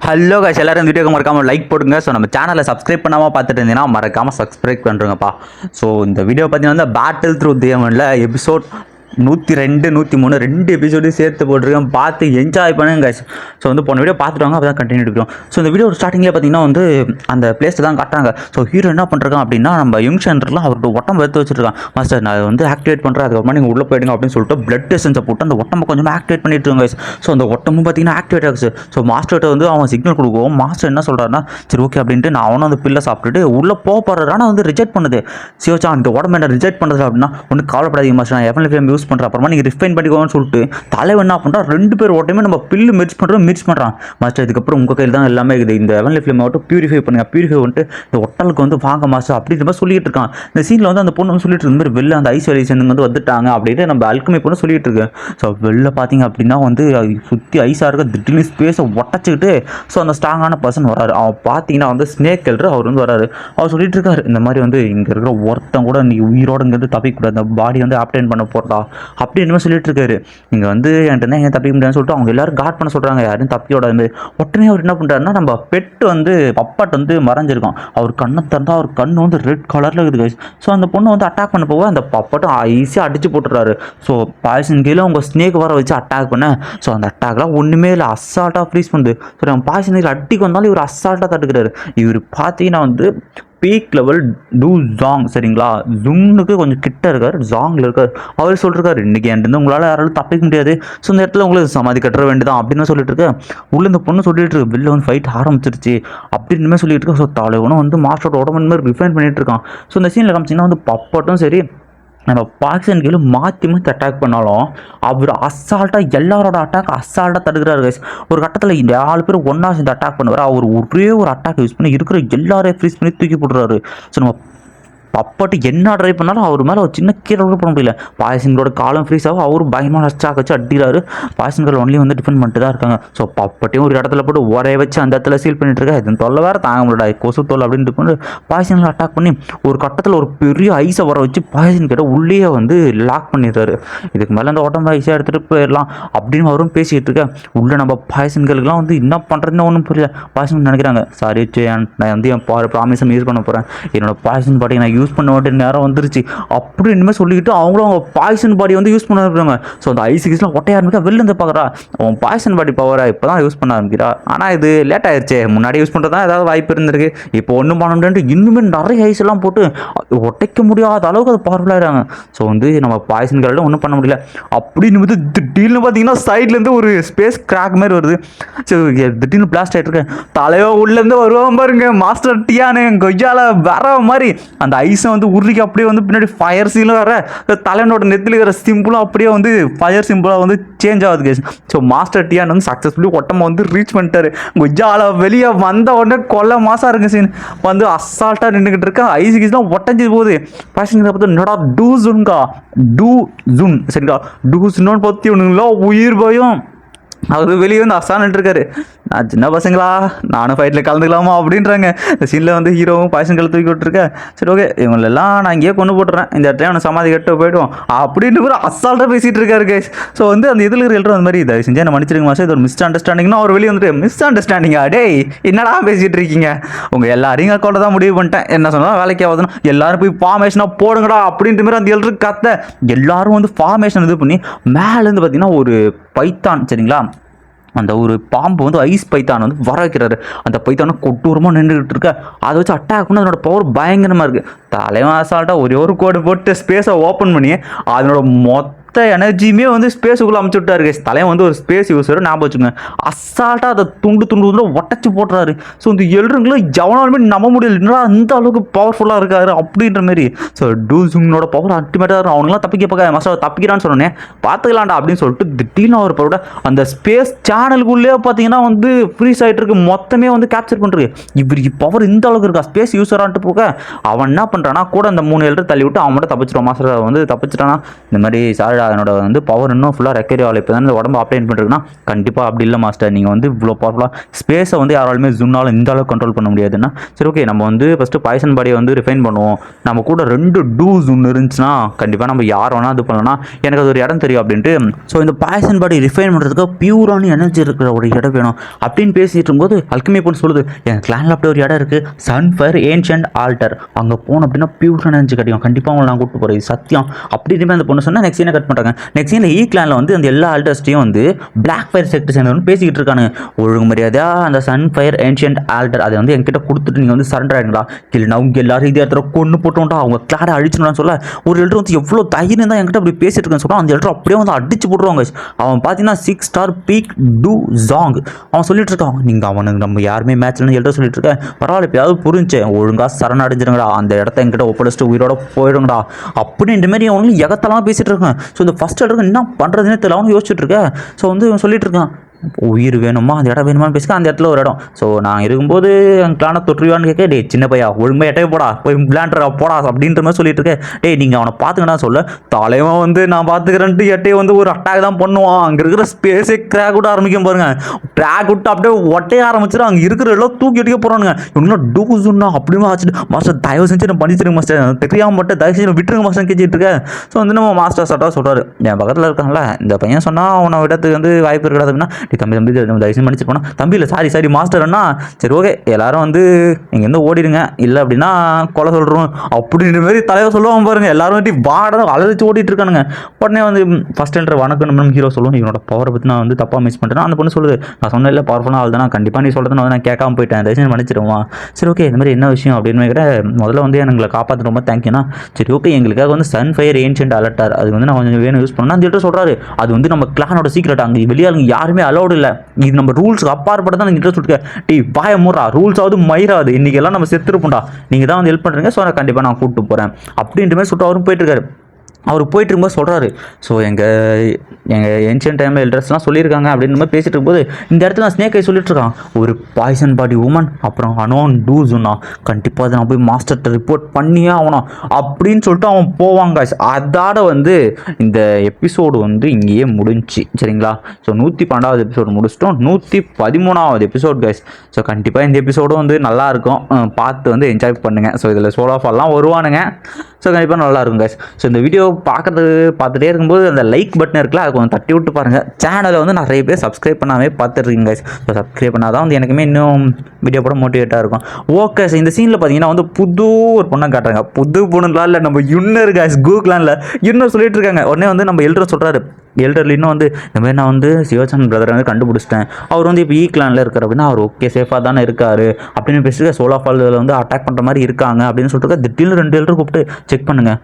Hello guys, எல்லாரும் இந்த வீடியோக்கு மறக்காமல் லைக் போடுங்க. ஸோ நம்ம சேனலை சப்ஸ்கிரைப் பண்ணாமல் பார்த்துட்டு இருந்தீங்கன்னா மறக்காமல் சப்ஸ்கிரைப் பண்ணுறேங்கப்பா. ஸோ இந்த வீடியோ பார்த்தீங்கன்னா பேட்டில் த்ரூ தேவனில் எபிசோட் 102 103 2 எபிசோடையும் சேர்த்து போட்டிருக்கேன். பார்த்து என்ஜாய் பண்ணுங்க guys. ஸோ வந்து போன வீடியோ பார்த்துருவாங்க, அப்போ தான் கண்டினியூ எடுக்கிறோம். ஸோ இந்த வீடியோ ஸ்டார்டிங்கில் பார்த்தீங்கன்னா வந்து அந்த பிளேஸை தான் காட்டுறாங்க. ஸோ ஹீரோ என்ன பண்ணுறாங்க அப்படின்னா, நம்ம யங் சென்டர்லாம் அவர்கிட்ட உடம்பு எடுத்து வச்சுருக்கான். மாஸ்டர் நான் வந்து ஆக்டிவேட் பண்ணுறேன், அதுக்கப்புறமா நீங்கள் உள்ளே போயிடுங்க அப்படின்னு சொல்லிட்டு பிளட் எசன்ஸை போட்டு அந்த உடம்பை கொஞ்சமாக ஆக்டிவேட் பண்ணிட்டு இருக்காங்க guys. ஸோ அந்த உடம்பும் பார்த்தீங்கன்னா ஆக்டிவேட் ஆகுது. ஸோ மாஸ்டர்கிட்ட வந்து அவன் சிக்னல் கொடுக்கும். மாஸ்டர் என்ன சொல்கிறாருன்னா, சரி ஓகே அப்படின்ட்டு நான் அவனும் அந்த பில்லை சாப்பிட்டுட்டு உள்ளே போகிறாரு. ஆனால் வந்து ரிஜெக்ட் பண்ணுது. சிவச்சா அந்த உடம்பு என்ன ரிஜெக்ட் பண்ணுறது அப்படின்னா, ஒன்றும் கவலைப்படாதீங்க மாஸ்டர், நான் எஃப்எல் ஃபிலிம் யூஸ் பண்ணுறேன், அப்புறமா நீங்கள் ரிஃபைன் பண்ணிக்கோன்னு சொல்லிட்டு தலைவன் என்ன பண்ணுறான், 2 பேர் ஓட்டமே நம்ம பில்லு மிர்ச் பண்ணுறான். மாஸ்டர் இதுக்கப்புறம் உங்கள் கையில் தான் எல்லாமே இருக்குது, இந்த எஃப்எல் ஃபிலிம் மட்டும் பியூரிஃபை பண்ணுங்க, பியூரிஃபை பண்ணிட்டு இந்த ஒட்டலுக்கு வந்து வாங்க மாஸ்டர் அப்படின்ற மாதிரி சொல்லிட்டு இருக்கான். இந்த சீனில் வந்து அந்த பொண்ணு வந்து சொல்லிட்டு இருந்த மாதிரி வெளில அந்த ஐஸ்வலேஷன் வந்து வந்துட்டாங்க அப்படின்ட்டு நம்ம அல்கமி பொண்ணு சொல்லிட்டு இருக்கு. ஸோ வெளில பார்த்தீங்க அப்படின்னா வந்து சுற்றி ஐஸாக இருக்க திடீர்னு ஸ்பேஸை ஒட்டச்சிக்கிட்டு ஸோ அந்த ஸ்ட்ராங்கான பர்சன் வராரு. அவன் பார்த்தீங்கன்னா வந்து ஸ்னேக் எல்ரு அவர் வந்து வராரு. அவர் சொல்லிட்டு இருக்காரு, இந்த மாதிரி வந்து இங்கே இருக்கிற ஒருத்தன் கூட நீ உயிரோட இங்கேருந்து தப்பிக்கூடாது, அந்த பாடி வந்து ஆப்டேன் பண்ண போகிறதா அப்படின்னு சொல்லிட்டு இருக்காரு. நீங்கள் வந்து என்கிட்ட எங்கே தப்பிக்க முடியாதுன்னு சொல்லிட்டு அவங்க எல்லாரும் காட் பண்ண சொல்கிறாங்க, யாரும் தப்பியோட மாதிரி. உடனே அவர் என்ன பண்ணுறாருன்னா, நம்ம பெட்டு வந்து பப்பாட் வந்து மறைஞ்சிருக்கோம். அவர் கண்ணை திறந்தால் அவர் கண் வந்து ரெட் கலரில் இருக்குது. ஸோ அந்த பொண்ணு வந்து அட்டாக் பண்ண போக அந்த பப்பாட்டும் ஈஸியாக அடிச்சு போட்டுறாரு. ஸோ பாய்சன் கீழே அவங்க ஸ்னேக் வர வச்சு அட்டாக் பண்ண. ஸோ அந்த அட்டாக்லாம் ஒன்றுமே இல்லை, அசால்ட்டாக ஃப்ரீஸ் பண்ணுது. ஸோ நம்ம பாய்சன் கீழே அடிக்கு வந்தாலும் இவர் அசால்ட்டாக தட்டுக்கிறாரு. இவர் பார்த்தீங்கன்னா வந்து பீக் லெவல் டூ ஜாங், சரிங்களா, ஜுன்னுக்கு கொஞ்சம் கிட்ட இருக்கார், ஜாங்கில் இருக்கார். அவர் சொல்லிருக்காரு, இன்றைக்கி என்கிட்ட உங்களால் யாராலும் தப்பிக்க முடியாது, ஸோ இந்த இடத்துல உங்களுக்கு சமாதி கட்டுற வேண்டியதான் அப்படின்னு சொல்லிட்டு இருக்கு. உள்ள இந்த பொண்ணு சொல்லிட்டு இருக்கு, வெளில வந்து ஃபைட் ஆரம்பிச்சிருச்சு அப்படின்னு சொல்லிட்டு இருக்கு. ஸோ தலைவனும் வந்து மாஸ்டரோட உடம்பு மாதிரி ரிஃபைன் பண்ணிட்டு இருக்கான். ஸோ இந்த சீனில் காமிச்சிங்கன்னா வந்து பப்பாட்டும் சரி நம்ம பாக்ஸன் கீழே மாற்றி அட்டாக் பண்ணாலும் அவர் அசால்ட்டாக எல்லாரோட அட்டாக் அசால்ட்டாக தடுக்கிறாரு கைஸ். ஒரு கட்டத்தில் 4 பேர் ஒன்றா சேர்ந்து அட்டாக் பண்ணுவார். அவர் ஒரே ஒரு அட்டாக் யூஸ் பண்ணி இருக்கிற எல்லாரையும் ஃப்ரீஸ் பண்ணி தூக்கி போட்டுறாரு. ஸோ நம்ம பப்பாட்டு என்ன ட்ரை பண்ணாலும் அவர் மேலே ஒரு சின்ன கீழே கூட பண்ண முடியல. பாய்சன்களோட காலம் ஃப்ரீஸ் ஆகும், அவரும் பயங்கரமாக அச்சாக்க வச்சு அடிக்கிறாரு. பாய்சன்கள் ஒன்லி வந்து டிஃபெண்ட் பண்ணிட்டு தான் இருக்காங்க. ஸோ பப்பாட்டையும் ஒரு இடத்துல போட்டு ஒரே வச்சு அந்த இடத்துல சீல் பண்ணிட்டு இருக்கா. இது தொல்லை வேறு தாங்க முடியல, கொசு தொல்லை அப்படின்னு பண்ணி பாய்சன்களை அட்டாக் பண்ணி ஒரு கட்டத்தில் ஒரு பெரிய ஐஸை வர வச்சு பாய்சன் கிட்ட உள்ளே வந்து லாக் பண்ணிடுறாரு. இதுக்கு மேலே அந்த உடம்பு ஐஸாக எடுத்துகிட்டு போயிடலாம் அப்படின்னு அவரும் பேசிக்கிட்டு இருக்க. உள்ள நம்ம பாய்சன்களுக்குலாம் வந்து என்ன பண்ணுறதுன்னு ஒன்றும் புரியல. பாய்சன் நினைக்கிறாங்க, சாரி நான் வந்து என் ப்ராமிஸை யூஸ் பண்ண போகிறேன், என்னோட பாய்சன் பாட்டி நான் யூஸ் பண்ண வேண்டிய நேரம் வந்துருச்சு அப்படின்னு இனிமேல் சொல்லிக்கிட்டு அவங்களும் அவங்க பாய்சன் பாடி வந்து யூஸ் பண்ண இருக்காங்க. ஸோ அந்த ஐசிகிஸ்லாம் ஒட்டைய ஆரம்பிக்கா. வெளில இருந்து பார்க்குறா, அவன் பாய்சன் பாடி பவரை இப்போ தான் யூஸ் பண்ண ஆரம்பிக்கிறா. ஆனால் இது லேட் ஆயிடுச்சு, முன்னாடி யூஸ் பண்ணுறது தான் ஏதாவது வாய்ப்பு இருந்திருக்கு, இப்போ ஒன்றும் பண்ண முடியாது. இன்னுமே நிறைய ஐஸ் எல்லாம் போட்டு ஒட்டைக்க முடியாத அளவுக்கு அது பவர்ஃபுல்லாகிடுறாங்க. ஸோ வந்து நம்ம பாய்சன்களோட ஒன்றும் பண்ண முடியல. அப்படின்னு வந்து திடீர்னு பார்த்தீங்கன்னா சைட்லேருந்து ஒரு ஸ்பேஸ் கிராக் மாதிரி வருது. ஸோ திடீர்னு பிளாஸ்ட் ஆகிட்டு இருக்கேன். தலைவோ உள்ளேருந்து வருவான் பாருங்க, மாஸ்டர் டியானு கொய்யால வர மாதிரி அந்த ஐஸை வந்து உருளிக்கு அப்படியே வந்து பின்னாடி ஃபயர் சீலும் வர தலைவனோட நெத்தில் இருக்கிற சிம்பிளும் அப்படியே வந்து ஃபயர் சிம்பிளாக வந்து சேஞ்ச் ஆகுது கேஸ். ஸோ மாஸ்டர் டியான் வந்து சக்ஸஸ்ஃபுல்லி ஒட்டமாக வந்து ரீச் பண்ணிட்டாரு. கொய்யால வெளியே வந்த உடனே கொல்ல மாசா இருக்கு சீன் வந்து அசால்ட்டாக நின்றுக்கிட்டு இருக்கா. ஐஸ் கீஸ்லாம் ஒட்டஞ்சி போகுது. பசங்க பார்த்து என்னடா டூ ஜுன்கா டூ ஜுன், சரிங்களா, டூ ஜுன்னு பற்றி ஒன்றுங்களா உயிர் பயம். அவர் வெளியே வந்து அசான்னு இருக்காரு. நான் சின்ன பசங்களா, நானும் ஃபைட்டில் கலந்துக்கலாமா அப்படின்றாங்க. இந்த சீனில் வந்து ஹீரோவும் பாய்சன்களை தூக்கி விட்டுருக்கேன். சரி ஓகே, இவங்களெல்லாம் நான் இங்கேயே கொண்டு போட்டுறேன், இந்த இடத்துல அவனை சமாதி கட்டு போய்டுவோம் அப்படின்னு கூட அசால்ட்டாக பேசிகிட்டு இருக்காரு கேஸ். ஸோ வந்து அந்த இதில் இருக்கிற அந்த மாதிரி இதை செஞ்சு என்ன மன்னிச்சிருங்க மாஸ்டர், இது ஒரு மிஸ் அண்டர்ஸ்டாண்டிங்னா அவர் வெளியே வந்துட்டு மிஸ் அண்டர்ஸ்டாண்டிங்கா டேய் என்னடா பேசிகிட்டு இருக்கீங்க, உங்கள் எல்லாரையும் கொள்ள தான் முடிவு பண்ணிட்டேன், என்ன சொன்னால் வேலைக்கு ஆகுதுன்னா எல்லாரும் போய் ஃபார்மேஷனாக போடுங்கடா அப்படின்ற மாதிரி அந்த எல்லாரும் கத்த. எல்லாரும் வந்து ஃபார்மேஷன் இது பண்ணி மேலேருந்து பார்த்தீங்கன்னா ஒரு பைத்தான், சரிங்களா, அந்த ஒரு பாம்பு வந்து ஐஸ் பைத்தான் வந்து வர வைக்கிறாரு. அந்த பைத்தானை கொட்டூரமாக நின்றுக்கிட்டு இருக்க. அதை வச்சு அட்டாக் பண்ணி அதனோட பவர் பயங்கரமாக இருக்குது. தலைவன் அசால்ட்டாக ஒரே ஒரு கோடு போட்டு ஸ்பேஸை ஓப்பன் பண்ணி அதனோட மொத்த எனர்ஜியுமே வந்து ஸ்பேஸுக்குள்ளே அமுச்சு விட்டாரு கேஸ். தலைவன் வந்து ஒரு ஸ்பேஸ் யூஸர் ஞாபகம் வச்சுக்கோங்க. அசால்ட்டாக அதை துண்டு ஒட்டச்சு போட்டுறாரு. ஸோ இந்த எல்ருங்களும் எவனாலுமே நம்ப முடியல, என்னடா அந்த அளவுக்கு பவர்ஃபுல்லாக இருக்காரு அப்படின்ற மாதிரி. ஸோ டூசுங்கனோட பவர் அல்டிமேட்டாக இருக்கும். அவனுங்களாம் தப்பிக்க பார்க்க மாஸ்டர் தப்பிக்கிறான்னு சொன்னோன்னே பார்த்துக்கலாம்டா அப்படின்னு சொல்லிட்டு திடீர்னு அவர் பரோட அந்த ஸ்பேஸ் சேனலுக்குள்ளே பார்த்தீங்கன்னா வந்து ஃப்ரீஸ் ஆகிட்டு இருக்கு. மொத்தமே வந்து கேப்சர் பண்ணுறது. இவர் பவர் இந்த அளவுக்கு இருக்கா ஸ்பேஸ் யூஸரான்ட்டு போக அவன் என்ன பண்ணுறான்னா கூட அந்த 3 எல்ரு தள்ளி விட்டு அவன் மட்டும் தப்பிச்சிடுவான். மாஸ்டர் வந்து தப்பிச்சிட்டானா இந்த மாதிரி சாரிடா என்னோட வந்து பவர் இன்னும் ஃபுல்லாக ரெக்கவரி ஆகலை, இப்போ தான் இந்த உடம்பு ஆப்ரேட் பண்ணுறதுன்னா கண்டிப்பாக அப்படி இல்லை மாஸ்டர், நீங்கள் வந்து இவ்வளோ பவர்ஃபுல்லாக ஸ்பேஸை வந்து யாராலுமே ஜூனால் இந்த அளவுக்கு கண்ட்ரோல் பண்ண முடியாதுன்னா சரி ஓகே நம்ம வந்து ஃபஸ்ட்டு பாய்சன் பாடியை வந்து ரிஃபைன் பண்ணுவோம், நம்ம கூட 2 டூஸ் ஒன்று இருந்துச்சுன்னா கண்டிப்பாக நம்ம யார் வேணால் இது பண்ணலாம், எனக்கு அது ஒரு இடம் தெரியும் அப்படின்ட்டு. ஸோ இந்த பாய்சன் பாடி ரிஃபைன் பண்ணுறதுக்கு பியூரான எனர்ஜி இருக்கிற ஒரு இடம் வேணும் அப்படின்னு பேசிட்டு இருக்கும்போது அல்கெமி பொண்ணு சொல்லுது, என் கிளானில் அப்படி ஒரு இடம் இருக்குது, சன்ஃபயர் ஏன்ஷியன்ட் ஆல்டர், அங்கே போகணும் அப்படின்னா பியூரான எனர்ஜி கிடைக்கும், கண்டிப்பாக அவங்களை நான் கூப்பிட்டு போகிறேன், சத்தியம் அப்படின்னு அந்த பொண்ணு சொன்னால் நெக்ஸ்ட் சீனை கட் பண்ணுறாங்க. நெக்ஸ்ட் சீனில் கிளானில் வந்து அந்த எல்லா ஆல்டர்ஸ்டையும் வந்து பிளாக் ஃபயர் செக்டர் சேர்ந்தவங்க பேசிக்கிட்டு இருக்காங்க, ஒழுங்கு மரியாதையாக அந்த சன்ஃபயர் ஏன்ஷியன்ட் ஆல்டர் அதை வந்து என்கிட்ட கொடுத்துட்டு நீங்கள் வந்து சரண்டர் ஆகிடுங்களா, இல்லைனா அவங்க எல்லாரும் இதே இடத்துல கொண்டு போட்டோம்டா அவங்க கிளாரை அழிச்சுன்னு சொல்ல ஒரு எல்டர் வந்து எவ்வளோ தைரியம் தான் என்கிட்ட அப்படி பேசிட்டு இருக்கேன்னு சொல்கிறான், அந்த எல்டர் அப்படியே வந்து அடிச்சு போட்டுருவாங்க. அவன் பார்த்தீங்கன்னா 6 ஸ்டார் பீக் டூ ஜாங் அவன் சொல்லிட்டு இருக்கான், நீங்கள் அவனுக்கு நம்ம யாருமே மேட்ச்லன்னு எல்டர் சொல்லிட்டு இருக்கேன், பரவாயில்ல எப்பயாவது புரிஞ்சு ஒழுங்காக சரண் அடைஞ்சிருங்கடா, அந்த இடத்த என்கிட்ட ஒப்படைச்சிட்டு உயிரோட போயிடுங்கடா அப்படின்ற மாதிரி அவனுக்கு எகத்தெல்லாம் பேசிட்டு இருக்கான். ஸோ இந்த ஃபர்ஸ்ட் எல்டருக்கு என்ன பண்ணுறதுன்னு தெரியல, அவனு யோசிச்சுட்டு இருக்கேன். ஸோ வந்து இவன் சொல்லிட்டு இருக்கான், உயிர் வேணுமா அந்த இடம் வேணுமான்னு பேசிக்க, அந்த இடத்துல ஒரு இடம், ஸோ நான் இருக்கும்போது என் கிளானை தொற்றுவான்னு கேட்க, டே சின்ன பையா ஒழுங்காக எட்டையை போடா போய் விளையாண்டுறா போடா அப்படின்ற மாதிரி சொல்லிட்டு இருக்கேன். டே நீங்கள் அவனை பார்த்துக்கடா சொல்ல, தலைவன் வந்து நான் பார்த்துக்கிறேன்ட்டு எட்டையை வந்து ஒரு அட்டாக் தான் பண்ணுவான், அங்கே இருக்கிற ஸ்பேஸே கிராக் விட்டு ஆரம்பிக்கும் பாருங்க, ட்ராக் விட்டு அப்படியே ஒட்டையே ஆரம்பிச்சிடும், அங்கே இருக்கிற எல்லாம் தூக்கி அடிக்க போகிறானுங்க, இன்னும் டூசுன்னா அப்படின்னு ஆச்சுட்டு மாஸ்டர் தயவு செஞ்சு நான் பண்ணிச்சிருங்க மாஸ்டர், தெரியாமல் மட்டும் தயவு செஞ்சு விட்டுருங்க மாஸ்டர் கேச்சிட்டு இருக்கேன். ஸோ வந்து நம்ம மாஸ்டர் சட்டா சொல்கிறாரு, என் பக்கத்தில் இருக்காங்களா இந்த பையன் சொன்னால் அவனை விடத்துக்கு வந்து வாய்ப்பு இருக்காது அப்படின்னா, தம்பி நம்ம தயவுசெய்து மன்னிச்சு போனால், தம்பி இல்லை சாரி மாஸ்டர்னா சரி ஓகே எல்லாரும் வந்து இங்கேருந்து ஓடிடுங்க, இல்லை அப்படின்னா கொலை சொல்கிறோம் அப்படின்ற மாதிரி தலைவர் சொல்லுவாங்க பாருங்க, எல்லாரும் வந்து வாட அலறிச்சு ஓடிட்டு இருக்கானுங்க. உடனே வந்து ஃபர்ஸ்ட் என்ட்ரு வணக்கம் நம்ம ஹீரோ சொல்லுவோம், இவனோட பவரை பற்றி நான் வந்து தப்பாக மிஸ் பண்ணிட்டேன், அந்த பொண்ணு சொல்லுது, நான் சொன்ன இல்லை பவர்ஃபுல்லாக ஆள் தான், கண்டிப்பாக நீ சொல்கிறது நான் கேட்காம போயிட்டேன், தயவுசெய்து மன்னிச்சிடுவான். சரி ஓகே இந்த மாதிரி என்ன விஷயம் அப்படின்னு கிட்ட முதல்ல வந்து எங்களை காப்பாற்ற ரொம்ப தேங்க்யூனா, சரி ஓகே எங்களுக்காக வந்து சன்ஃபயர் ஏன்ஷியன்ட் அலர்ட்டார் அது வந்து நான் கொஞ்சம் வேணும் யூஸ் பண்ணணும் அந்த இடத்துல சொல்கிறாரு, அது வந்து நம்ம கிளானோட சீக்ரெட், அங்கே வெளியாளுங்க யாருமே அலோடு இல்லை, இது நம்ம ரூல்ஸுக்கு அப்பாற்பட்டு தான் நீங்கள் இன்ட்ரெஸ்ட் இருக்கேன், டீ பாய மூறா ரூல்ஸ் ஆகுது மயிராது, இன்றைக்கி எல்லாம் நம்ம செத்துருப்போம்டா, நீங்கள் தான் வந்து ஹெல்ப் பண்ணுறீங்க, ஸோ நான் கண்டிப்பாக நான் கூப்பிட்டு போகிறேன் அப்படின்ற மாதிரி சொல்லிட்டு அவரும் போயிட்டு இருக்காரு. அவர் போயிட்டு இருக்கும்போது சொல்கிறாரு, ஸோ எங்கள் ஏன்ஷியன்ட் டைமில் எல்டர்ஸ்லாம் சொல்லியிருக்காங்க அப்படின்ற மாதிரி பேசிகிட்டு இருக்கும்போது இந்த இடத்துல நான் ஸ்னேக் ஐ சொல்லிட்டு இருக்கான், ஒரு பாய்சன் பாடி உமன் அப்புறம் அனோன் டூஸ்னா கண்டிப்பாக அதை நான் போய் மாஸ்டர்கிட்ட ரிப்போர்ட் பண்ணியே ஆகணும் அப்படின்னு சொல்லிட்டு அவன் போவாங்க. அதோட வந்து இந்த எபிசோடு வந்து இங்கேயே முடிஞ்சு சரிங்களா. ஸோ 112வது எபிசோடு முடிச்சிட்டோம், 113வது எபிசோட் கைஸ். ஸோ கண்டிப்பாக இந்த எபிசோடும் வந்து நல்லாயிருக்கும், பார்த்து வந்து என்ஜாய் பண்ணுங்கள். ஸோ இதில் சோலாஃபால்லாம் வருவானுங்க, ஸோ கண்டிப்பாக நல்லாயிருக்கும் கைஸ். ஸோ இந்த வீடியோ பார்த்துட்டே இருக்கும்போது அந்த லைக் பட்டன் இருக்குல்ல அது கொஞ்சம் தட்டி விட்டு பாருங்கள். சேனலை வந்து நிறைய பேர் சப்ஸ்கிரைப் பண்ணாமே பார்த்துருக்கீங்க கைஸ். ஸோ சப்ஸ்கிரைப் பண்ணால் தான் வந்து எனக்குமே இன்னும் வீடியோ போட மோட்டிவேட்டாக இருக்கும். ஓகே சார், இந்த சீனில் பார்த்தீங்கன்னா வந்து புது ஒரு பொண்ணை காட்டுறாங்க, புது பொண்ணுலாம் இல்லை நம்ம யுன்னர் கைஸ், கூகுளான்ல யுன்னர் சொல்லிட்டு இருக்காங்க. உடனே வந்து நம்ம எல்டர் சொல்கிறாரு, எல்டர்ல இன்னும் வந்து இந்த மாதிரி நான் வந்து சிவச்சந்திரன் பிரதரை வந்து கண்டுபிடிச்சிட்டேன், அவர் வந்து இப்போ கிளானில் இருக்கார் அப்படின்னா அவர் ஓகே சேஃபாக தானே இருக்கார் அப்படின்னு பேசிட்டு சோலாஃபால் வந்து அட்டாக் பண்ணுற மாதிரி இருக்காங்க அப்படின்னு சொல்லிட்டு திடீர்னு 2 எல்டர் கூப்பிட்டு செக் பண்ணுங்கள்.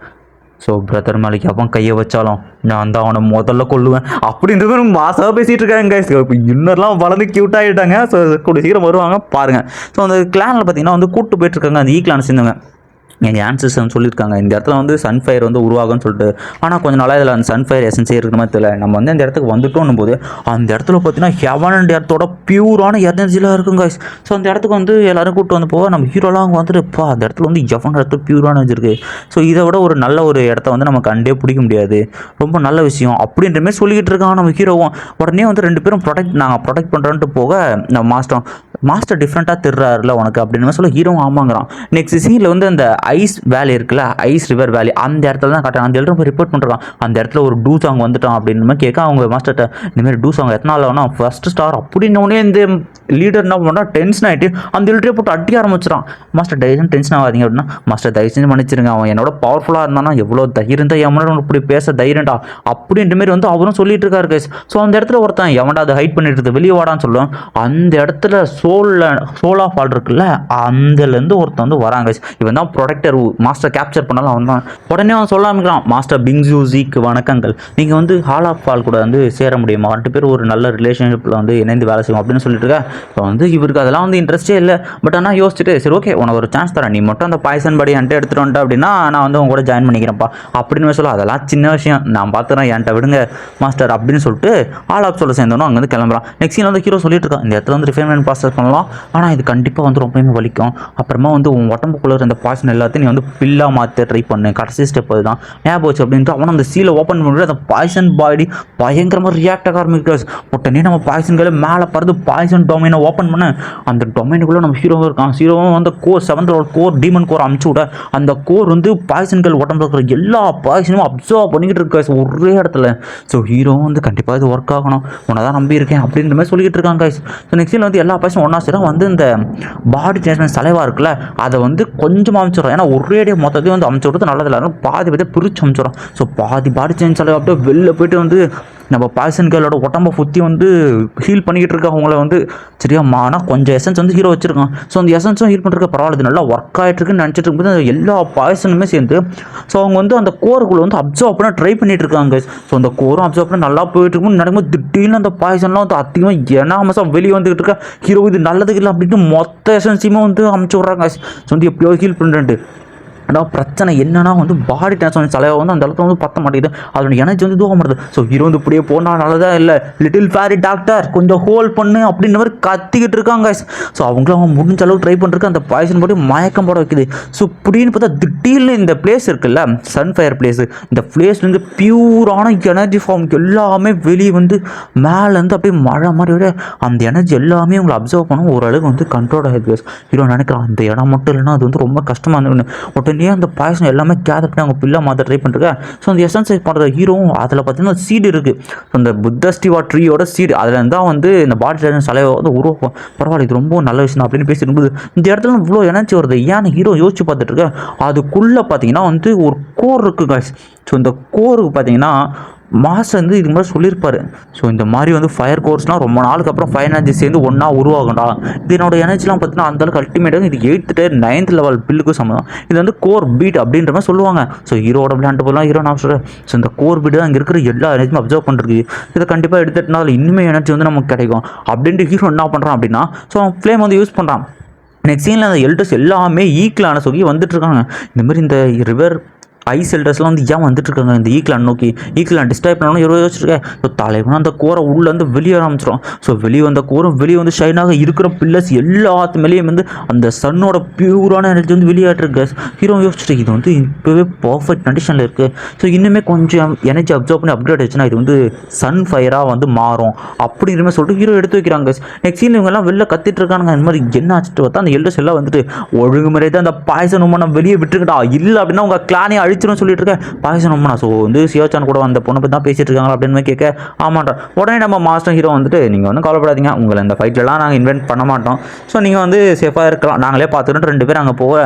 ஸோ பிரதர் மேலேக்கு அவன் கையை வச்சாலும் நான் தான் அவனை முதல்ல கொள்ளுவேன் அப்படின்றது மாசாக பேசிகிட்டு இருக்காங்க கைஸ். இப்போ இன்னர்லாம் வளர்ந்து க்யூட் ஆகிட்டாங்க. ஸோ கூடிய சீக்கிரம் வருவாங்க பாருங்கள். ஸோ அந்த கிளானில் பார்த்தீங்கன்னா வந்து கூப்பிட்டு போயிட்டுருக்காங்க அந்த கிளான் சேர்ந்தவங்க. எங்கள் ஆன்சர்ஸ் சொல்லியிருக்காங்க இந்த இடத்துல வந்து சன்ஃபயர் வந்து உருவாகும்னு சொல்லிட்டு. ஆனால் கொஞ்சம் நாளாக இதில் அந்த சன்ஃபயர் எசன்ஸே இருக்கிற மாதிரி தெரியல. நம்ம வந்து அந்த இடத்துக்கு வந்துட்டோன்னும் போது அந்த இடத்துல பார்த்தீங்கன்னா ஹெவன் அண்ட் எர்த்தோட பியூரான எனர்ஜிலாம் இருக்குங்க கைஸ். ஸோ அந்த இடத்துக்கு வந்து எல்லோரும் கூப்பிட்டு வந்து போக நம்ம ஹீரோலாம் அங்கே வந்துட்டு அந்த இடத்துல வந்து ஹெவன் இடத்துல பியூரான எனர்ஜி இருக்குது. ஸோ இதை விட ஒரு நல்ல ஒரு இடத்த வந்து நம்ம கண்டே பிடிக்க முடியாது, ரொம்ப நல்ல விஷயம் அப்படின்ற மாதிரி சொல்லிக்கிட்டு இருக்காங்க நம்ம ஹீரோவும். உடனே வந்து 2 பேரும் நாங்கள் ப்ரொடெக்ட் பண்ணுறோன்ட்டு போக நம்ம மாஸ்டர் டிஃப்ரெண்ட்டாக திருறாருல உனக்கு அப்படின்னு சொல்ல ஹீரோவும் ஆமாங்கிறான். நெக்ஸ்ட் சீனில் வந்து அந்த ஐஸ் வேலி இருக்குல்ல, ஐஸ் ரிவர் வேலி, அந்த இடத்துல தான் காட்டுறாங்க. அந்த இடத்துல போய் ரிப்போர்ட் பண்ணுறான், அந்த இடத்துல ஒரு டூ சாங் வந்துட்டான் அப்படின்னு மாதிரி கேட்க அவங்க மாஸ்டர்கிட்ட இந்தமாதிரி டூ சாங் எத்தனால வேணா ஃபர்ஸ்ட் ஸ்டார் அப்படின்னோடனே இந்த லீடர் என்ன பண்ணா டென்ஷன் ஆகிட்டு அந்த எல்டரே போட்டு அடிக்க ஆரம்பிச்சிடான். மாஸ்டர் தயவு டென்ஷன் ஆகாதீங்க அப்படின்னா, மாஸ்டர் தயவு செஞ்சு மன்னிச்சிருங்க, அவன் என்னோட பவர்ஃபுல்லாக இருந்தானா எவ்வளோ தைரியம் தான் எவனோட இப்படி பேச தைரியண்டா அப்படின்ற மாதிரி வந்து அவரும் சொல்லிட்டு இருக்காரு கைஸ். ஸோ அந்த இடத்துல ஒருத்தன் எவன்டா அதை ஹைட் பண்ணிட்டு இருக்கு வெளியே வாடான்னு சொல்லுவான். அந்த இடத்துல சோலாஃபால் இருக்குல்ல, அந்தலேருந்து ஒருத்தன் வந்து வராங்க கைஸ். இவன் தான் ப்ரொடெக்டர், மாஸ்டர் கேப்சர் பண்ணாலும் அவன் தான். உடனே அவன் சொல்ல ஆரம்பிக்கிறான், மாஸ்டர் பிங்ஸூசிக்கு வணக்கங்கள், நீங்கள் வந்து ஹால் ஆஃப் ஃபால் கூட வந்து சேர முடியுமா, 2 பேர் ஒரு நல்ல ரிலேஷன்ஷிப்பில் வந்து இணைந்து வேலை செய்வோம் அப்படின்னு சொல்லிட்டு இருக்க. ஸோ வந்து இவருக்கு அதெல்லாம் வந்து இன்ட்ரெஸ்டே இல்லை. பட் ஆனால் யோசிச்சுட்டு சரி ஓகே உனக்கு ஒரு சான்ஸ் தரேன், நீ மட்டும் அந்த பாய்சன் படி என்கிட்ட எடுத்துகிட்டு வந்துட்ட அப்படின்னா நான் வந்து உங்க கூட ஜாயின் பண்ணிக்கிறேன்ப்பா அப்படின்னு சொல்ல, அதெல்லாம் சின்ன விஷயம் நான் பார்த்துறேன் என்கிட்ட விடுங்க மாஸ்டர் அப்படின்னு சொல்லிட்டு ஆல் ஆப் சொல்ல சேர்ந்தோம் அங்கே வந்து கிளம்புறான். நெக்ஸ்ட் சீன் வந்து ஹீரோ சொல்லிட்டு இருக்கான் இந்த இடத்துல வந்து ரிஃபைன்மெண்ட் ப்ராசஸ் பண்ணலாம், ஆனால் இது கண்டிப்பாக வந்து ரொம்பவே வலிக்கும். அப்புறமா வந்து உன் உடம்புக்குள்ள இருந்த பாய்சன் எல்லாத்தையும் நீ வந்து பில்லாக மாற்ற ட்ரை பண்ணு, கடைசி ஸ்டெப் அதுதான் ஞாபகம் வச்சு அப்படின்ட்டு அவன் அந்த சீலை ஓப்பன் பண்ணிட்டு அந்த பாய்சன் பாடி பயங்கரமாக ரியாக்ட் ஆக ஆரம்பிக்கிறாஸ். உடனே நம்ம பாய்சன்களை மேலே பறந்து பாய்சன் டொமைனை ஓப்பன் பண்ண அந்த டொமைனுக்குள்ளே நம்ம ஹீரோவும் இருக்கான். ஹீரோவும் வந்து core 7th core demon core அமுச்சு விட அந்த கோர் வந்து பாய்சன்கள் உடம்புல இருக்கிற எல்லா பாய்சனும் அப்சர்வ் பண்ணிக்கிட்டு இருக்கா ஒரே இடத்துல. ஸோ ஹீரோவும் வந்து கண்டிப்பாக இது ஒர்க் ஆகணும், உன்னை தான் நம்பியிருக்கேன் அப்படின்ற மாதிரி சொல்லிக்கிட்டு இருக்காங்க கைஸ். ஸோ நெக்ஸ்ட் வந்து எல்லா பாய்ஸும் ஒன்றா சேரும் வந்து இந்த பாடி சேஞ்ச்மெண்ட் தலைவாக இருக்குல்ல அதை வந்து கொஞ்சமாக அமைச்சிடும். ஏன்னா ஒரேடியே மொத்தத்தையும் வந்து அமைச்சு விடுறது நல்லதில்லை, பாதி பற்றி பிரித்து அமைச்சிடும். ஸோ பாதி பாடி சேஞ்ச் தலைவா அப்படியே வெளில போயிட்டு வந்து நம்ம பாய்சன்களோட உடம்பை சுற்றி வந்து ஹீல் பண்ணிக்கிட்டு இருக்க அவங்கள வந்து சரியா ஆனால் கொஞ்சம் எசன்ஸ் வந்து ஹீரோ வச்சிருக்கான். ஸோ அந்த எசன்ஸும் ஹீல் பண்ணுறதுக்கு பரவாயில்ல, நல்லா ஒர்க் ஆகிட்டு இருக்குன்னு நினச்சிட்டு இருக்கும்போது எல்லா பாய்சனுமே சேர்ந்து ஸோ அவங்க வந்து அந்த கோருக்குள்ளே வந்து அப்சர்வ் பண்ண ட்ரை பண்ணிட்டு இருக்காங்க. ஸோ அந்த கோரும் அப்சர்வ் பண்ண நல்லா போயிட்டு இருக்கும்போது நடக்கும்போது திடீர்னு அந்த பாய்சன்லாம் வந்து அதிகமாக எனாமஸாக வெளியே வந்துகிட்டு இருக்கா. ஹீரோ இது நல்லதுக்கு இல்லை அப்படின்ட்டு மொத்த எசன்ஸையுமே வந்து அமுச்சு விட்றாங்க. ஸோ வந்து எப்படியோ ஹீல் பண்ணுறேன்ட்டு ஆனால் பிரச்சனை என்னன்னா வந்து பாடி டிரான்ஸ்ஃபார்மேஷன் தலைவை வந்து அந்த இடத்துல வந்து பற்ற மாட்டேங்குது, அதோட எனர்ஜி வந்து தூக்க மாட்டேது. ஸோ ஹீரோ வந்து இப்படியே போனால் நல்லதாக இல்லை, லிட்டில் ஃபேரி டாக்டர் கொஞ்சம் ஹோல் பண்ணு அப்படின்ற மாதிரி கத்திக்கிட்டு இருக்காங்க. ஸோ அவங்களும் அவங்க முடிஞ்ச அளவுக்கு ட்ரை பண்ணுறதுக்கு அந்த பாய்சன் போட்டு மயக்கம் போட வைக்குது. ஸோ இப்படின்னு பார்த்தா திடீர்னு இந்த பிளேஸ் இருக்குல்ல சன்ஃபயர் பிளேஸ், இந்த பிளேஸ்லேருந்து பியூரான எனர்ஜி ஃபார்ம் எல்லாமே வெளியே வந்து மேலேருந்து அப்படியே மழை மாதிரி விட அந்த எனர்ஜி எல்லாமே அவங்களை அப்சர்வ் பண்ண ஓரளவுக்கு வந்து கண்ட்ரோல் ஆகிருக்கு. ஹீரோ நினைக்கிறான் அந்த இடம் மட்டும் இல்லைன்னா அது வந்து ரொம்ப கஷ்டமாக இருந்தது. உடனே அந்த பாய்சன் எல்லாமே கேதர் பண்ணி அவங்க பில்லா மாற்ற ட்ரை பண்ணுறாங்க. ஸோ அந்த எசன்ஸ் பண்ணுற ஹீரோவும் அதில் பார்த்தீங்கன்னா சீடு இருக்குது, அந்த புத்தஸ்டிவா ட்ரீயோட சீடு அதில் இருந்தால் வந்து இந்த பாடி தலைவை வந்து உருவாக்கும். பரவாயில்ல இது ரொம்ப நல்ல விஷயம் அப்படின்னு பேசியிருக்கும்போது இந்த இடத்துல இவ்வளோ எனர்ஜி வருது ஏன்னு ஹீரோ யோசிச்சு பார்த்துட்டு இருக்கேன். அதுக்குள்ளே பார்த்தீங்கன்னா வந்து ஒரு கோர் இருக்குது காய்ஸ். ஸோ இந்த கோருக்கு பார்த்தீங்கன்னா மாஸ்டர் வந்து இதுக்கு மாதிரி சொல்லியிருப்பார். ஸோ இந்த மாதிரி வந்து ஃபயர் கோர்ஸ்லாம் ரொம்ப நாளுக்கு அப்புறம் ஃபயர் எனர்ஜி சேர்ந்து ஒன்றா உருவாகும்டா, இதனோட எனர்ஜிலாம் பார்த்தீங்கன்னா அந்தளவுக்கு அல்டிமேட்டாக இது 8th 9th லெவல் பில்லுக்கும் சம்மந்தம், இது வந்து கோர் பீட் அப்படின்ற மாதிரி சொல்லுவாங்க. ஸோ ஹீரோட விளையாண்டு போகலாம் ஹீரோ நான் சொல்கிறேன். ஸோ இந்த கோர் பீட் தான் அங்கே இருக்கிற எல்லா எனர்ஜியும் அப்சர்வ் பண்ணுறது, இதை கண்டிப்பாக எடுத்துட்டுனால இன்னுமே எனர்ஜி வந்து நமக்கு கிடைக்கும் அப்படின்ட்டு ஹீரோ என்ன பண்ணுறான் அப்படின்னா ஸோ ஃப்ளேம் வந்து யூஸ் பண்ணுறான். நெக்ஸ்ட் சீனில் அந்த எல்டர்ஸ் எல்லாமே ஈக்குவலான சொல்லி வந்துட்டுருக்காங்க. இந்தமாதிரி இந்த ரிவர் ஐஸ் எல்டர்ஸ்லாம் வந்து ஏன் வந்துட்டுருக்காங்க இந்த ஈக்லான் நோக்கி, ஈக்லான் டிஸ்ட்ராய் பண்ணணும் யோசிச்சிருக்கேன். ஸோ தலைவனும் அந்த கோரை உள்ளேருந்து வெளியே ஆரம்பிச்சிடும். ஸோ வெளியே வந்த கோரும் வெளியே வந்து ஷைனாக இருக்கிற பில்லர்ஸ் எல்லாத்து மேலேயும் வந்து அந்த சன்னோட பியூரான எனர்ஜி வந்து வெளியாட்டிருக்கு. ஹீரோ யோசிச்சுட்டு இது வந்து இப்போவே பர்ஃபெக்ட் கண்டிஷனில் இருக்குது, ஸோ இன்னுமே கொஞ்சம் எனர்ஜி அப்சர்வ் பண்ணி அப்டேட் ஆச்சுன்னா இது வந்து சன் ஃபயராக வந்து மாறும் அப்படிங்கிற மாதிரி சொல்லிட்டு ஹீரோ எடுத்து வைக்கிறாங்க. நெக்ஸ்ட் சீன் இவங்கெல்லாம் வெளில கத்திட்டு இருக்காங்க. இந்த மாதிரி என்ன ஆச்சுட்டு பார்த்தா அந்த எல்டர்ஸ் எல்லாம் வந்துட்டு ஒழுங்குமுறை தான் அந்த பாய்சன் உமனை வெளியே விட்டுருக்கட்டா, இல்லை அப்படின்னா உங்கள் கிளானே அழிச்சிடும் சொல்லிட்டு இருக்கேன் பாய்சன் உமனா. ஸோ வந்து சியோச்சான் கூட அந்த பொண்ணை பற்றி தான் பேசிட்டு இருக்காங்க அப்படின்னு கேட்க ஆமாண்டா. உடனே நம்ம மாஸ்டர் ஹீரோ வந்துட்டு நீங்கள் வந்து கவலைப்படாதீங்க, உங்களை இந்த ஃபைட்லலாம் நாங்கள் இன்வென்ட் பண்ண மாட்டோம், ஸோ நீங்கள் வந்து சேஃபாக இருக்கலாம், நாங்களே பார்த்துக்கிட்டு 2 பேர் அங்கே போக.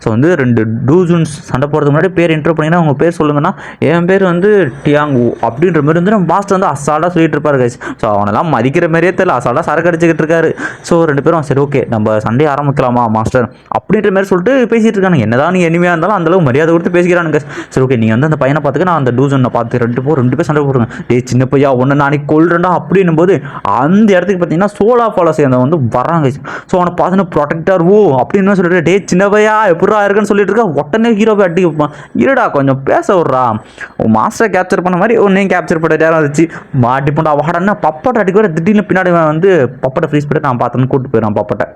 ஸோ வந்து 2 டூஜூன்ஸ் சண்டை போகிறதுக்கு முன்னாடி பேர் இன்ட்ரோ பண்ணிங்கன்னா உங்கள் பேர் சொல்லுங்கன்னா என் பேர் வந்து டியாங்கு அப்படின்ற மாதிரி வந்து நம்ம மாஸ்டர் வந்து அசால்ட்டாக சொல்லிட்டு இருப்பாரு கைஸ். ஸோ அவனெல்லாம் மதிக்கிற மாதிரியே தெரியல, அசால்ட்டாக சரக்கு அடிச்சுக்கிட்டு இருக்காரு. ஸோ 2 பேரும் சரி ஓகே நம்ம சண்டே ஆரம்பிக்கலாமா மாஸ்டர் அப்படின்ற மாதிரி சொல்லிட்டு பேசிட்டு இருக்காங்க. என்னதான் நீ எனிமையாக இருந்தாலும் அந்தளவு மரியாதை கொடுத்து பேசிக்கிறானுங்க. சரி ஓகே நீங்கள் வந்து அந்த பையனை பார்த்துக்க, நான் அந்த டூசனை பார்த்து 2 பேர் சண்டை போடுங்க, சின்ன பையா ஒன்று நாளைக்கு கொள்றேன்டா அப்படின்னும் போது அந்த இடத்துக்கு பார்த்தீங்கன்னா சோலா ஃபாலோ சேர்ந்த வந்து வராங்க. ஸோ அவனை பார்த்துன்னு ப்ரொடெக்டர் ஓ அப்படின்னு சொல்லிட்டு சின்ன பையா எப்படா இருக்குன்னு சொல்லிட்டு இருக்கா. உடனே ஹீரோ போய் அடி வைப்பான், இருடா கொஞ்சம் பேச விட்றா, மாஸ்டரை கேப்சர் பண்ண மாதிரி ஒன்றையும் கேப்சர் பண்ண நேரம் வச்சு மாட்டி போண்டா வாடன்னா பப்பட்டை அடிக்க வர திடீர்னு பின்னாடி வந்து பப்பட்டை ஃப்ரீஸ் பண்ணி நான் பார்த்தேன்னு கூப்பிட்டு போயிடான் பப்பட்டை.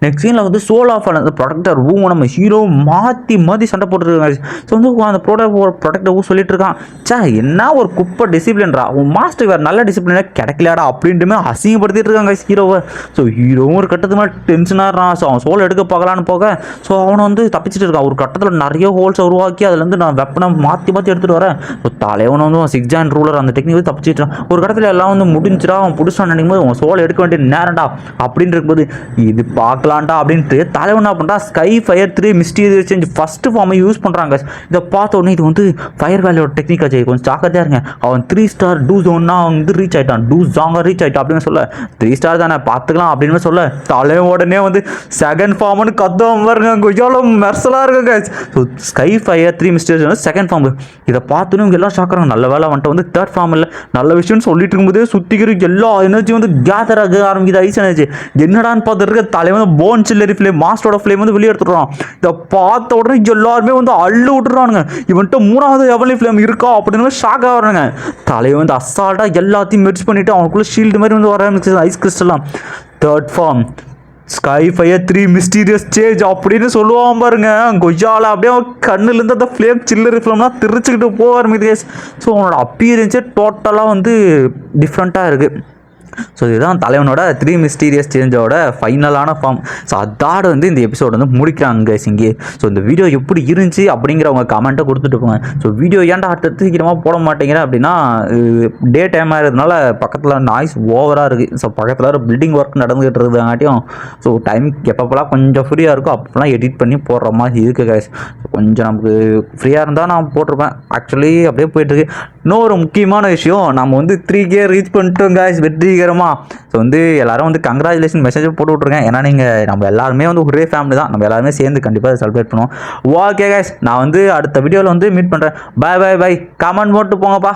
நெக்ஸ்ட் சீனில் வந்து சோல் ஆஃப் அந்த ப்ரொடக்டர் ஊ நம்ம ஹீரோ மாற்றி சண்டை போட்டுருக்காங்க. ஸோ வந்து அந்த ப்ரொடக்டர் ஊ சொல்லிட்டு இருக்கான், சா என்ன ஒரு குப்பை டிசிப்ளின்ரா, உன் மாஸ்டர் வேறு நல்ல டிசிப்ளினாக கிடைக்கலாடா அப்படின்ட்டுமே அசிங்கப்படுத்திட்டு இருக்காங்க ஹீரோவை. ஸோ ஹீரோவும் ஒரு கட்டத்துக்கு மேலே டென்ஷனாகிறான். ஸோ அவன் சோல் எடுக்க பார்க்கலான்னு போக ஸோ அவனை வந்து தப்பிச்சிட்டு இருக்கான். ஒரு கட்டத்தில் நிறைய ஹோல்ஸை உருவாக்கி அதுலேருந்து நான் வெப்பனை மாற்றி எடுத்துகிட்டு வரேன். ஸோ தலைவனை வந்து 6 ஜாயின் ரூலர் அந்த டெக்னிக் வந்து தப்பிச்சிட்டான். ஒரு கட்டத்தில் எல்லாம் வந்து முடிஞ்சிடா அவன் புதுசாக நினைக்கும் போது அவன் சோல் எடுக்க வேண்டிய நேரம்டா அப்படின்னு இருக்கும்போது இது பார்க்கலான்டா அப்படின்ட்டு தலைவன் என்ன பண்ணுறா sky fire 3 mysterious change first ஃபார்மை யூஸ் பண்ணுறாங்க. இதை பார்த்த உடனே இது வந்து ஃபயர் வேலையோட டெக்னிக்கா ஜெய் கொஞ்சம் ஜாக்கிரதையாக இருங்க. அவன் 3 ஸ்டார் டூ ஜோன்னா வந்து ரீச் ஆகிட்டான், டூ ஜாங்க ரீச் ஆகிட்டான் அப்படின்னு சொல்ல 3 ஸ்டார் தானே பார்த்துக்கலாம் அப்படின்னு சொல்ல தலைவன் உடனே வந்து செகண்ட் ஃபார்ம்னு கத்தம் பாருங்க. கொஞ்சம் மெர்சலாக இருக்குங்க. ஸோ ஸ்கை ஃபயர் 3 மிஸ்டீரியஸ் வந்து செகண்ட் ஃபார்ம். இதை பார்த்தோன்னே இவங்க எல்லாம் ஷாக்குறாங்க. நல்ல வேலை வந்துட்டு வந்து தேர்ட் ஃபார்ம் இல்லை நல்ல விஷயம்னு சொல்லிட்டு இருக்கும்போதே சுற்றிக்கிற எல்லா எனர்ஜி வந்து கேதர் ஆக ஆரம்பிக்குது. ஐஸ் எனர்ஜி என்னடான்னு பார்த்துட்டு தலைவன் போன் சில்லரி ஃப்ளேம் மாஸ்டரோட ஃப்ளேம் வந்து வெளியே எடுத்துடுறான். இதை பார்த்த உடனே எல்லாருமே வந்து அள்ளு விட்டுறானுங்க. இவன்ட்டு 3வது எவலி ஃப்ளேம் இருக்கா அப்படின்னு ஷாக் ஆகிறாங்க. தலைவன் வந்து அசால்ட்டாக எல்லாத்தையும் மெர்ஜ் பண்ணிட்டு அவனுக்குள்ள ஷீல்டு மாதிரி வந்து வர ஆரம்பிச்சு ஐஸ் கிறிஸ்டலாம். Third form sky fire 3 mysterious change அப்படின்னு சொல்லுவான் பாருங்க. கொய்யால அப்படியே கண்ணுலேருந்து அந்த ஃப்ளேம் சில்லரி ஃப்ளேம்லாம் திருச்சிக்கிட்டு போக ஆரம்பிக்குது. ஸோ அவனோட அப்பியரன்ஸே டோட்டலாக வந்து டிஃப்ரெண்ட்டாக இருக்குது. ஸோ இதுதான் தலைவனோட 3 மிஸ்டீரியஸ் சேஞ்சோட ஃபைனலான ஃபார்ம். ஸோ அதோட வந்து இந்த எபிசோட் வந்து முடிக்கிறாங்க இங்கே. ஸோ இந்த வீடியோ எப்படி இருந்துச்சு அப்படிங்கிறவங்க கமெண்ட்டை கொடுத்துட்டு போங்க. ஸோ வீடியோ ஏன்டா அடுத்து சீக்கிரமாக போட மாட்டேங்கிறேன் அப்படின்னா டே டைம் ஆகிறதுனால பக்கத்தில் நாய்ஸ் ஓவராக இருக்குது. ஸோ பக்கத்தில் ஒரு பில்டிங் ஒர்க் நடந்துகிட்டு இருக்கிறதாங்காட்டியும் ஸோ டைம் எப்பப்போலாம் கொஞ்சம் ஃப்ரீயாக இருக்கும் அப்போலாம் எடிட் பண்ணி போடுற மாதிரி இருக்குது கைஸ். கொஞ்சம் நமக்கு ஃப்ரீயாக இருந்தால் நான் போட்டிருப்பேன். ஆக்சுவலி அப்படியே போயிட்டுருக்கு. இன்னொரு முக்கியமான விஷயம் நம்ம வந்து 3K ரீச் பண்ணிட்டோம் கைஸ் வெற்றிகரமாக. ஸோ வந்து எல்லாரும் வந்து கங்க்ராச்சுலேஷன் மெசேஜ் போட்டு விட்ருக்கேன். ஏன்னா நீங்கள் நம்ம எல்லாருமே வந்து ஒரே ஃபேமிலி தான். நம்ம எல்லாருமே சேர்ந்து கண்டிப்பாக செலிப்ரேட் பண்ணுவோம். ஓகே கைஸ் நான் வந்து அடுத்த வீடியோவில் வந்து மீட் பண்ணுறேன். By by by. கமெண்ட் போட்டு போங்கப்பா.